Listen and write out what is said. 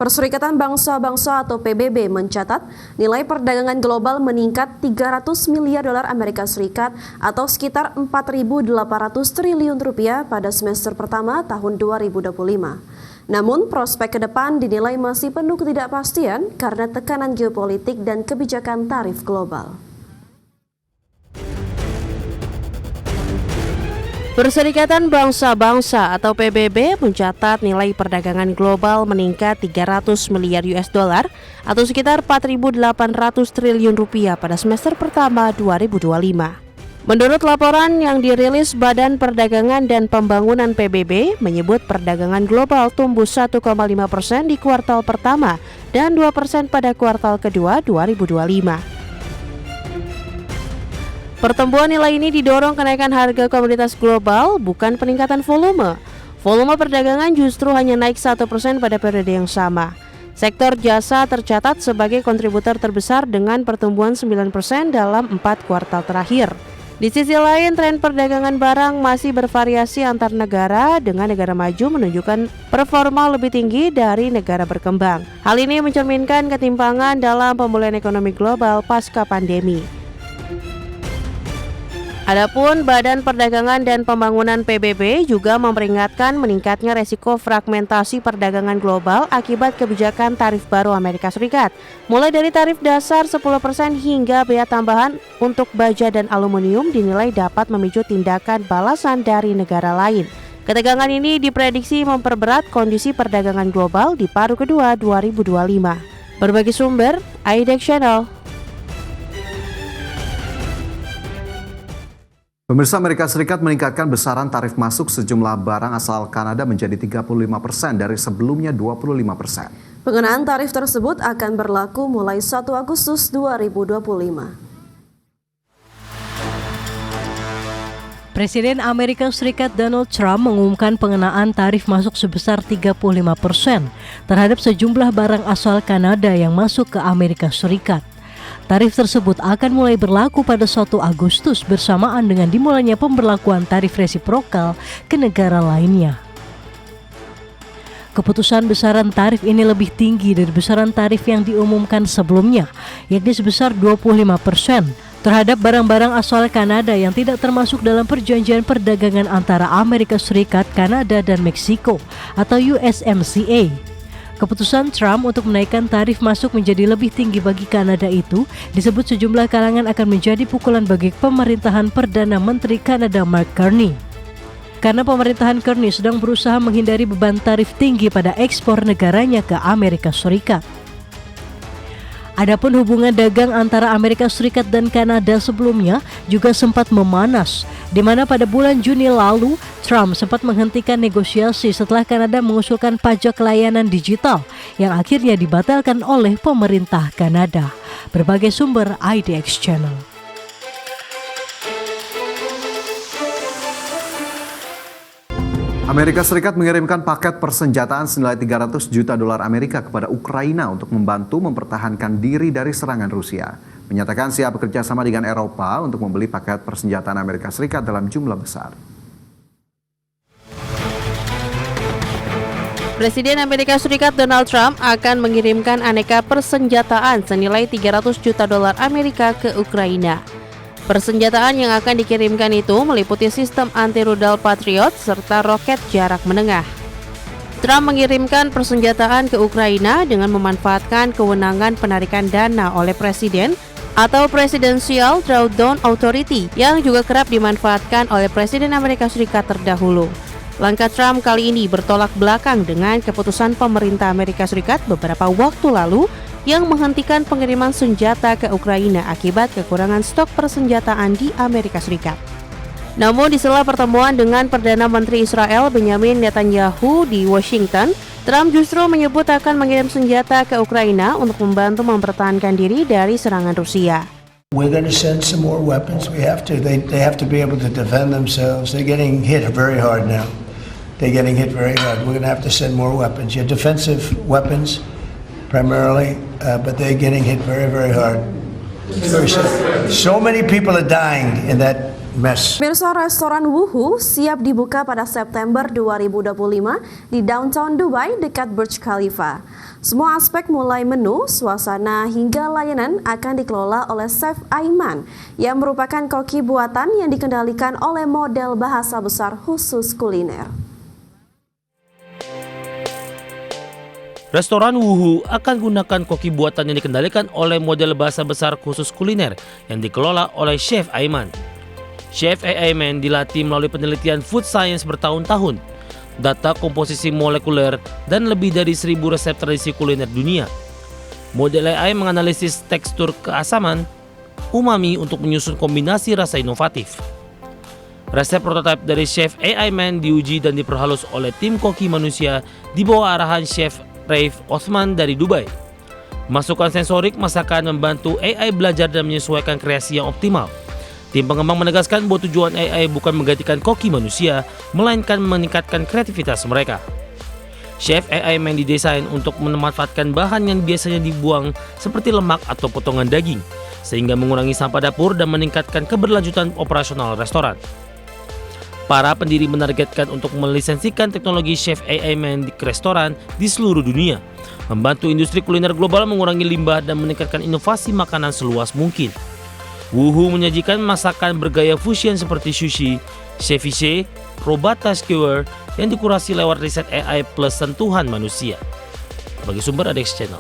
Perserikatan Bangsa-Bangsa atau PBB mencatat nilai perdagangan global meningkat 300 miliar dolar Amerika Serikat atau sekitar 4.800 triliun rupiah pada semester pertama tahun 2025. Namun prospek ke depan dinilai masih penuh ketidakpastian karena tekanan geopolitik dan kebijakan tarif global. Perserikatan Bangsa-Bangsa atau PBB mencatat nilai perdagangan global meningkat 300 miliar US dollar atau sekitar 4.800 triliun rupiah pada semester pertama 2025. Menurut laporan yang dirilis Badan Perdagangan dan Pembangunan PBB menyebut perdagangan global tumbuh 1,5% di kuartal pertama dan 2% pada kuartal kedua 2025. Pertumbuhan nilai ini didorong kenaikan harga komoditas global, bukan peningkatan volume. Volume perdagangan justru hanya naik 1% pada periode yang sama. Sektor jasa tercatat sebagai kontributor terbesar dengan pertumbuhan 9% dalam 4 kuartal terakhir. Di sisi lain, tren perdagangan barang masih bervariasi antar negara, dengan negara maju menunjukkan performa lebih tinggi dari negara berkembang. Hal ini mencerminkan ketimpangan dalam pemulihan ekonomi global pasca pandemi. Adapun Badan Perdagangan dan Pembangunan PBB juga memperingatkan meningkatnya resiko fragmentasi perdagangan global akibat kebijakan tarif baru Amerika Serikat, mulai dari tarif dasar 10% hingga bea tambahan untuk baja dan aluminium dinilai dapat memicu tindakan balasan dari negara lain. Ketegangan ini diprediksi memperberat kondisi perdagangan global di paruh kedua 2025. Berbagi sumber, IDEX Channel. Pemirsa, Amerika Serikat meningkatkan besaran tarif masuk sejumlah barang asal Kanada menjadi 35% dari sebelumnya 25%. Pengenaan tarif tersebut akan berlaku mulai 1 Agustus 2025. Presiden Amerika Serikat Donald Trump mengumumkan pengenaan tarif masuk sebesar 35% terhadap sejumlah barang asal Kanada yang masuk ke Amerika Serikat. Tarif tersebut akan mulai berlaku pada 1 Agustus bersamaan dengan dimulainya pemberlakuan tarif resiprokal ke negara lainnya. Keputusan besaran tarif ini lebih tinggi dari besaran tarif yang diumumkan sebelumnya, yakni sebesar 25% terhadap barang-barang asal Kanada yang tidak termasuk dalam perjanjian perdagangan antara Amerika Serikat, Kanada, dan Meksiko atau USMCA. Keputusan Trump untuk menaikkan tarif masuk menjadi lebih tinggi bagi Kanada itu disebut sejumlah kalangan akan menjadi pukulan bagi pemerintahan Perdana Menteri Kanada Mark Carney. Karena pemerintahan Carney sedang berusaha menghindari beban tarif tinggi pada ekspor negaranya ke Amerika Serikat. Adapun hubungan dagang antara Amerika Serikat dan Kanada sebelumnya juga sempat memanas, di mana pada bulan Juni lalu Trump sempat menghentikan negosiasi setelah Kanada mengusulkan pajak layanan digital yang akhirnya dibatalkan oleh pemerintah Kanada. Berbagai sumber IDEX Channel. Amerika Serikat mengirimkan paket persenjataan senilai 300 juta dolar Amerika kepada Ukraina untuk membantu mempertahankan diri dari serangan Rusia. Menyatakan siap bekerja sama dengan Eropa untuk membeli paket persenjataan Amerika Serikat dalam jumlah besar. Presiden Amerika Serikat Donald Trump akan mengirimkan aneka persenjataan senilai 300 juta dolar Amerika ke Ukraina. Persenjataan yang akan dikirimkan itu meliputi sistem anti-rudal Patriot serta roket jarak menengah. Trump mengirimkan persenjataan ke Ukraina dengan memanfaatkan kewenangan penarikan dana oleh Presiden atau Presidential Drawdown Authority yang juga kerap dimanfaatkan oleh Presiden Amerika Serikat terdahulu. Langkah Trump kali ini bertolak belakang dengan keputusan pemerintah Amerika Serikat beberapa waktu lalu yang menghentikan pengiriman senjata ke Ukraina akibat kekurangan stok persenjataan di Amerika Serikat. Namun di sela pertemuan dengan Perdana Menteri Israel Benjamin Netanyahu di Washington, Trump justru menyebut akan mengirim senjata ke Ukraina untuk membantu mempertahankan diri dari serangan Rusia. We're going to send some more weapons. We have to. They have to be able to defend themselves. They're getting hit very hard now. They're getting hit very hard. We're going to have to send more weapons. Yeah, defensive weapons primarily, but they're getting hit very, very hard. Very sad. So many people are dying in that mess. Pemirsa, restoran Wuhu siap dibuka pada September 2025 di downtown Dubai dekat Burj Khalifa. Semua aspek mulai menu, suasana hingga layanan akan dikelola oleh Chef Aiman yang merupakan koki buatan yang dikendalikan oleh model bahasa besar khusus kuliner. Restoran Wuhu akan gunakan koki buatan yang dikendalikan oleh model bahasa besar khusus kuliner yang dikelola oleh Chef Aiman. Chef Aiman dilatih melalui penelitian food science bertahun-tahun, data komposisi molekuler, dan lebih dari 1.000 resep tradisi kuliner dunia. Model AI menganalisis tekstur keasaman, umami untuk menyusun kombinasi rasa inovatif. Resep prototipe dari Chef Aiman diuji dan diperhalus oleh tim koki manusia di bawah arahan Chef Raif Osman dari Dubai. Masukan sensorik masakan membantu AI belajar dan menyesuaikan kreasi yang optimal. Tim pengembang menegaskan bahwa tujuan AI bukan menggantikan koki manusia, melainkan meningkatkan kreativitas mereka. Chef Aiman didesain untuk memanfaatkan bahan yang biasanya dibuang seperti lemak atau potongan daging, sehingga mengurangi sampah dapur dan meningkatkan keberlanjutan operasional restoran. Para pendiri menargetkan untuk melisensikan teknologi Chef Aiman ke restoran di seluruh dunia, membantu industri kuliner global mengurangi limbah dan meningkatkan inovasi makanan seluas mungkin. Wuhu menyajikan masakan bergaya fusion seperti sushi, ceviche, robata skewer yang dikurasi lewat riset AI plus sentuhan manusia. Bagi sumber ADX Channel.